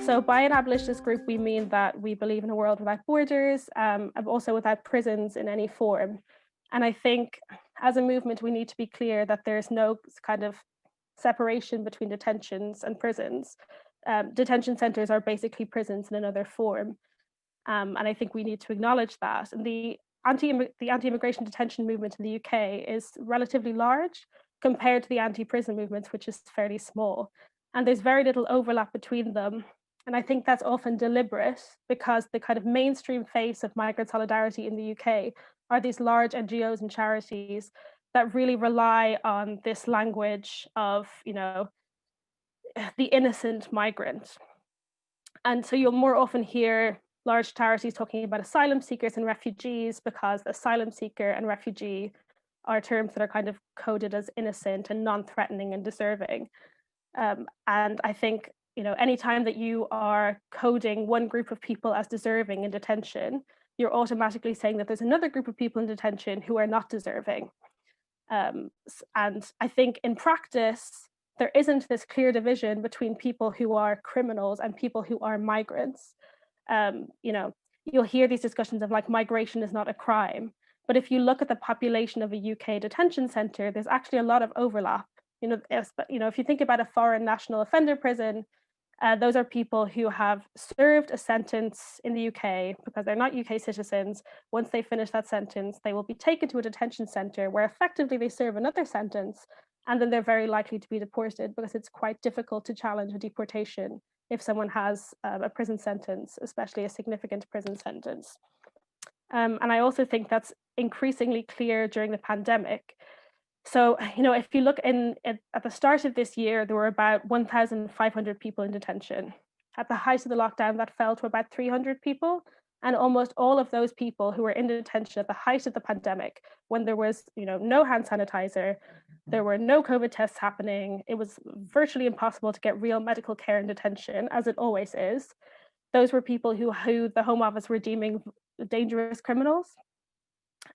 So by an abolitionist group, we mean that we believe in a world without borders, and also without prisons in any form. And I think as a movement, we need to be clear that there's no kind of separation between detentions and prisons. Detention centers are basically prisons in another form. And I think we need to acknowledge that. And the anti-immigration detention movement in the UK is relatively large compared to the anti-prison movement, which is fairly small. And there's very little overlap between them. And I think that's often deliberate because the kind of mainstream face of migrant solidarity in the UK are these large NGOs and charities that really rely on this language of, the innocent migrant. And so you'll more often hear large charities talking about asylum seekers and refugees because asylum seeker and refugee are terms that are kind of coded as innocent and non-threatening and deserving. And I think, anytime that you are coding one group of people as deserving in detention, you're automatically saying that there's another group of people in detention who are not deserving. And I think in practice, there isn't this clear division between people who are criminals and people who are migrants. You'll hear these discussions of like migration is not a crime. But if you look at the population of a UK detention centre, there's actually a lot of overlap. If you think about a foreign national offender prison, those are people who have served a sentence in the UK because they're not UK citizens. Once they finish that sentence, they will be taken to a detention centre where effectively they serve another sentence, and then they're very likely to be deported because it's quite difficult to challenge a deportation if someone has a prison sentence, especially a significant prison sentence. And I also think that's increasingly clear during the pandemic. So, if you look at the start of this year, there were about 1,500 people in detention. At the height of the lockdown, that fell to about 300 people. And almost all of those people who were in detention at the height of the pandemic, when there was, no hand sanitizer, there were no COVID tests happening, it was virtually impossible to get real medical care in detention, as it always is. Those were people who the Home Office were deeming dangerous criminals.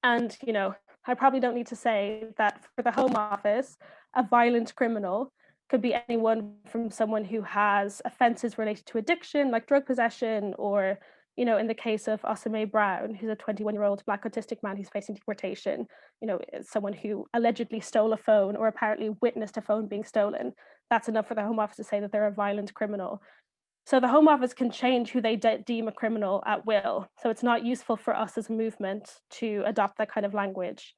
And, I probably don't need to say that for the Home Office, a violent criminal could be anyone from someone who has offences related to addiction, like drug possession, or, in the case of Osame Brown, who's a 21-year-old Black autistic man who's facing deportation, someone who allegedly stole a phone or apparently witnessed a phone being stolen. That's enough for the Home Office to say that they're a violent criminal. So the Home Office can change who they deem a criminal at will. So it's not useful for us as a movement to adopt that kind of language.